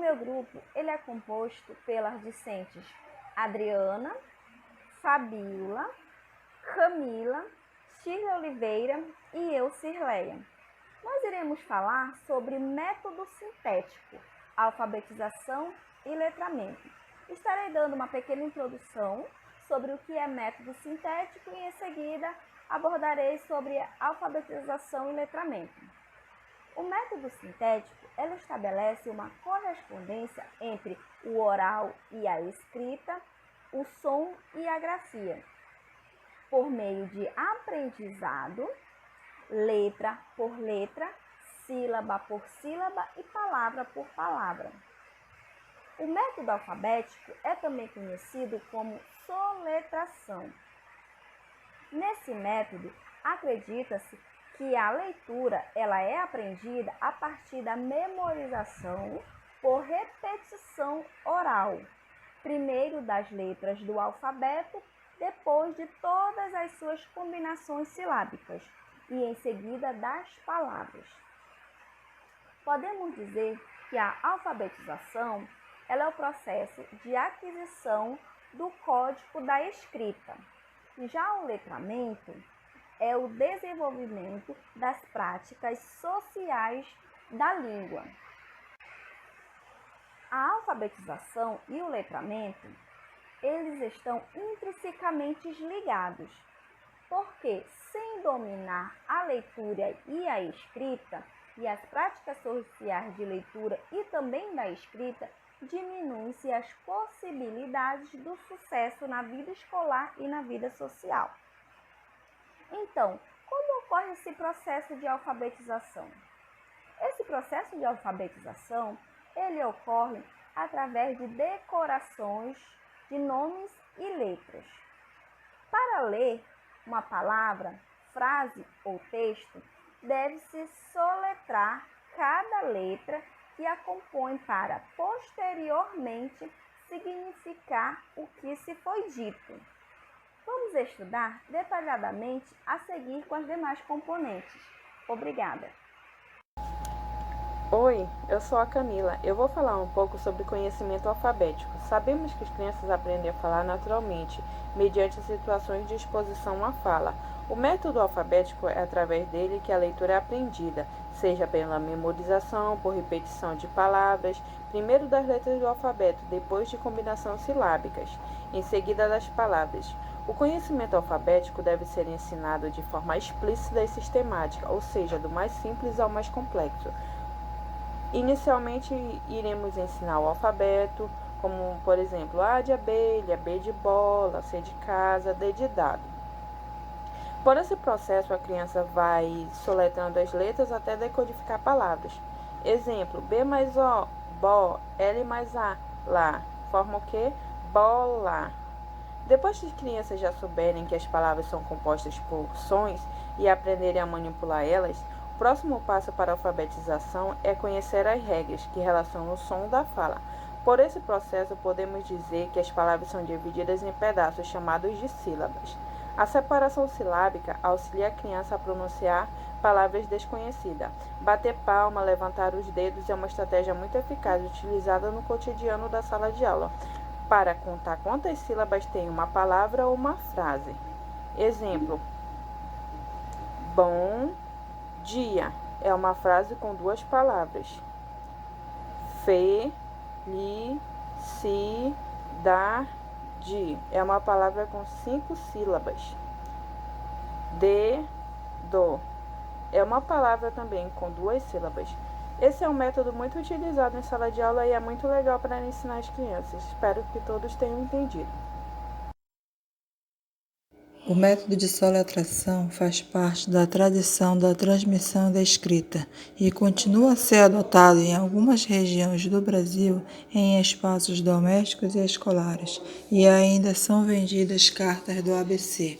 meu grupo ele é composto pelas discentes Adriana, Fabiola, Camila, Shirley Oliveira e eu, Cirleia. Nós iremos falar sobre método sintético, alfabetização e letramento. Estarei dando uma pequena introdução sobre o que é método sintético e em seguida abordarei sobre alfabetização e letramento. O método sintético ele estabelece uma correspondência entre o oral e a escrita, o som e a grafia, por meio de aprendizado, letra por letra, sílaba por sílaba e palavra por palavra. O método alfabético é também conhecido como soletração. Nesse método, acredita-se que a leitura ela é aprendida a partir da memorização por repetição oral, primeiro das letras do alfabeto, depois de todas as suas combinações silábicas e em seguida das palavras. Podemos dizer que a alfabetização ela é o processo de aquisição do código da escrita. Já o letramento é o desenvolvimento das práticas sociais da língua. A alfabetização e o letramento, eles estão intrinsecamente ligados, porque sem dominar a leitura e a escrita, e as práticas sociais de leitura e também da escrita, diminuem-se as possibilidades do sucesso na vida escolar e na vida social. Então, como ocorre esse processo de alfabetização? Esse processo de alfabetização, ele ocorre através de decorações de nomes e letras. Para ler uma palavra, frase ou texto, deve-se soletrar cada letra que a compõe para, posteriormente, significar o que se foi dito. Vamos estudar detalhadamente a seguir com as demais componentes. Obrigada! Oi, eu sou a Camila. Eu vou falar um pouco sobre conhecimento alfabético. Sabemos que as crianças aprendem a falar naturalmente, mediante situações de exposição à fala. O método alfabético é através dele que a leitura é aprendida, seja pela memorização, por repetição de palavras, primeiro das letras do alfabeto, depois de combinação silábicas, em seguida das palavras. O conhecimento alfabético deve ser ensinado de forma explícita e sistemática, ou seja, do mais simples ao mais complexo. Inicialmente, iremos ensinar o alfabeto, como, por exemplo, A de abelha, B de bola, C de casa, D de dado. Por esse processo, a criança vai soletrando as letras até decodificar palavras. Exemplo, B mais O, bo, L mais A, lá, forma o quê? Bola. Depois que as crianças já souberem que as palavras são compostas por sons e aprenderem a manipular elas, o próximo passo para a alfabetização é conhecer as regras que relacionam o som da fala. Por esse processo, podemos dizer que as palavras são divididas em pedaços chamados de sílabas. A separação silábica auxilia a criança a pronunciar palavras desconhecidas. Bater palma, levantar os dedos é uma estratégia muito eficaz utilizada no cotidiano da sala de aula, para contar quantas sílabas tem uma palavra ou uma frase. Exemplo, bom dia é uma frase com duas palavras. Felicidade é uma palavra com 5 sílabas. Dedo é uma palavra também com 2 sílabas. Esse é um método muito utilizado em sala de aula e é muito legal para ensinar as crianças. Espero que todos tenham entendido. O método de soletração faz parte da tradição da transmissão da escrita e continua a ser adotado em algumas regiões do Brasil em espaços domésticos e escolares, e ainda são vendidas cartas do ABC.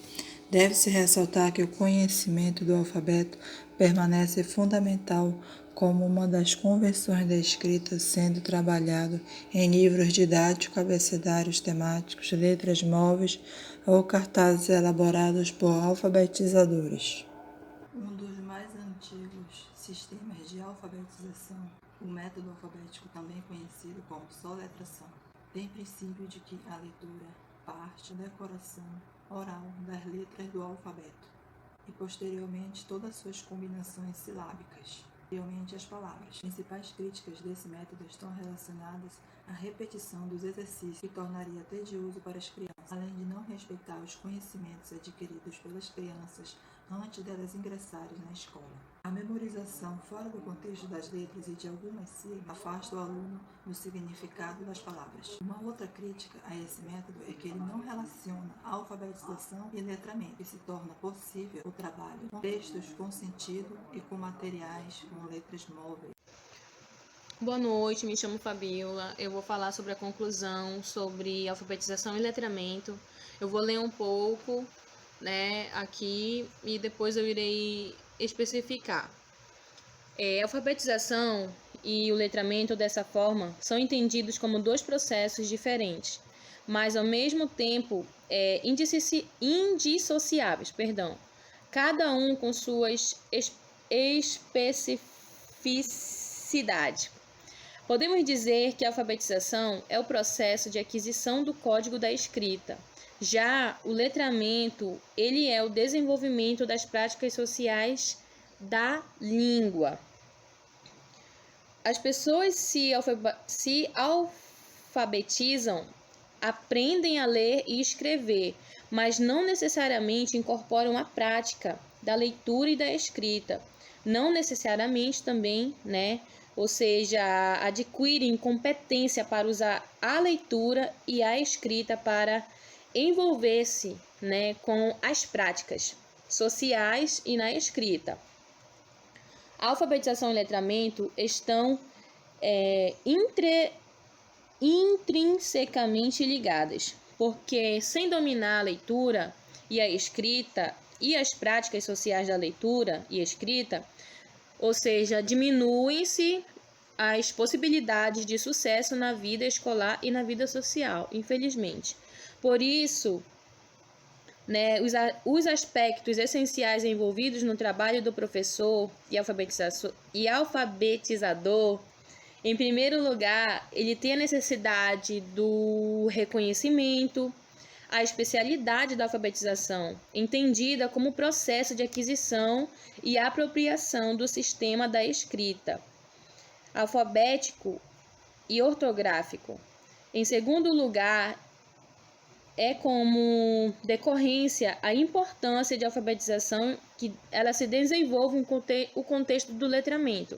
Deve-se ressaltar que o conhecimento do alfabeto permanece fundamental como uma das convenções da escrita, sendo trabalhado em livros didáticos, abecedários temáticos, letras móveis ou cartazes elaborados por alfabetizadores. Um dos mais antigos sistemas de alfabetização O método alfabético, também conhecido como soletração, tem princípio de que a leitura parte da decoração oral das letras do alfabeto e posteriormente todas suas combinações silábicas, posteriormente as palavras. As principais críticas desse método estão relacionadas à repetição dos exercícios, que tornaria tedioso para as crianças, além de não respeitar os conhecimentos adquiridos pelas crianças antes delas ingressarem na escola. A memorização fora do contexto das letras e de algumas sílabas afasta o aluno do significado das palavras. Uma outra crítica a esse método é que ele não relaciona a alfabetização e letramento, e se torna possível o trabalho com textos com sentido e com materiais com letras móveis. Boa noite, me chamo Fabiola. Eu vou falar sobre a conclusão sobre alfabetização e letramento. Eu vou ler um pouco, aqui e depois eu irei especificar. A alfabetização e o letramento, dessa forma, são entendidos como dois processos diferentes, mas ao mesmo tempo indissociáveis, cada um com suas especificidades. Podemos dizer que a alfabetização é o processo de aquisição do código da escrita. Já o letramento, ele é o desenvolvimento das práticas sociais da língua. As pessoas se alfabetizam, aprendem a ler e escrever, mas não necessariamente incorporam a prática da leitura e da escrita. Não necessariamente também, ou seja, adquirem competência para usar a leitura e a escrita para envolver-se, com as práticas sociais e na escrita. A alfabetização e letramento estão intrinsecamente ligadas, porque sem dominar a leitura e a escrita e as práticas sociais da leitura e escrita, ou seja, diminuem-se as possibilidades de sucesso na vida escolar e na vida social, infelizmente. Por isso, os aspectos essenciais envolvidos no trabalho do professor e alfabetizador, em primeiro lugar, ele tem a necessidade do reconhecimento, a especialidade da alfabetização, entendida como processo de aquisição e apropriação do sistema da escrita, alfabético e ortográfico. Em segundo lugar, é como decorrência a importância de alfabetização que ela se desenvolva o contexto do letramento,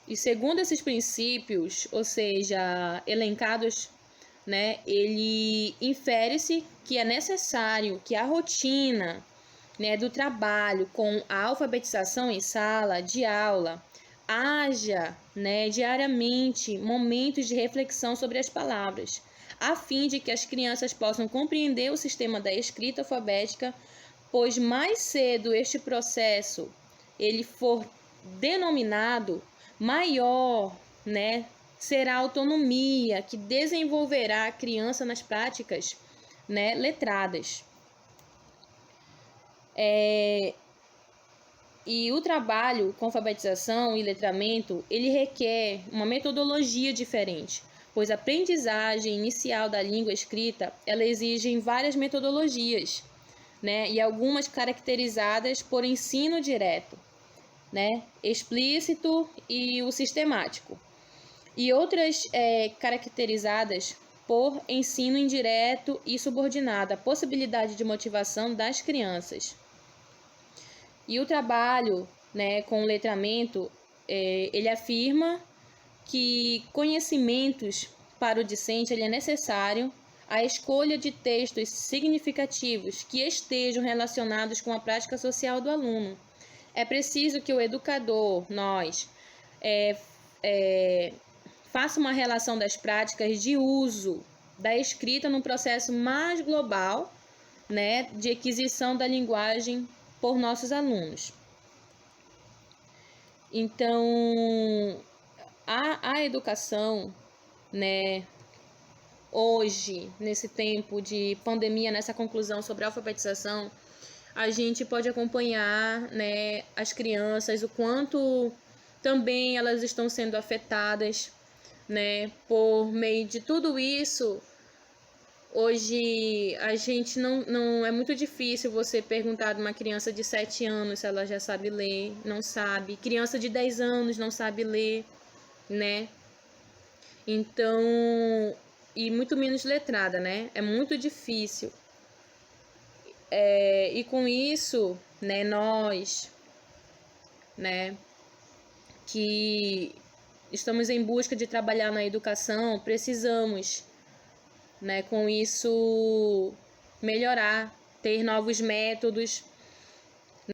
E segundo esses princípios, ou seja, elencados, ele infere-se que é necessário que a rotina, do trabalho com a alfabetização em sala de aula haja, diariamente momentos de reflexão sobre as palavras, a fim de que as crianças possam compreender o sistema da escrita alfabética, pois mais cedo este processo ele for denominado, maior, será a autonomia que desenvolverá a criança nas práticas, letradas. E o trabalho com alfabetização e letramento, ele requer uma metodologia diferente, pois a aprendizagem inicial da língua escrita, ela exige várias metodologias, e algumas caracterizadas por ensino direto, explícito e o sistemático, e outras caracterizadas por ensino indireto e subordinado, a possibilidade de motivação das crianças. E o trabalho, com o letramento, ele afirma que conhecimentos para o discente ele é necessário a escolha de textos significativos que estejam relacionados com a prática social do aluno. É preciso que o educador, faça uma relação das práticas de uso da escrita num processo mais global, de aquisição da linguagem por nossos alunos. Então, a educação, hoje, nesse tempo de pandemia, nessa conclusão sobre a alfabetização, a gente pode acompanhar, né, as crianças, o quanto também elas estão sendo afetadas, né, por meio de tudo isso. Hoje a gente não é muito difícil você perguntar de uma criança de 7 anos se ela já sabe ler, não sabe. Criança de 10 anos não sabe ler, né? Então, e muito menos letrada, né? É muito difícil. E com isso, né, nós, né, que estamos em busca de trabalhar na educação, precisamos, né, com isso melhorar, ter novos métodos,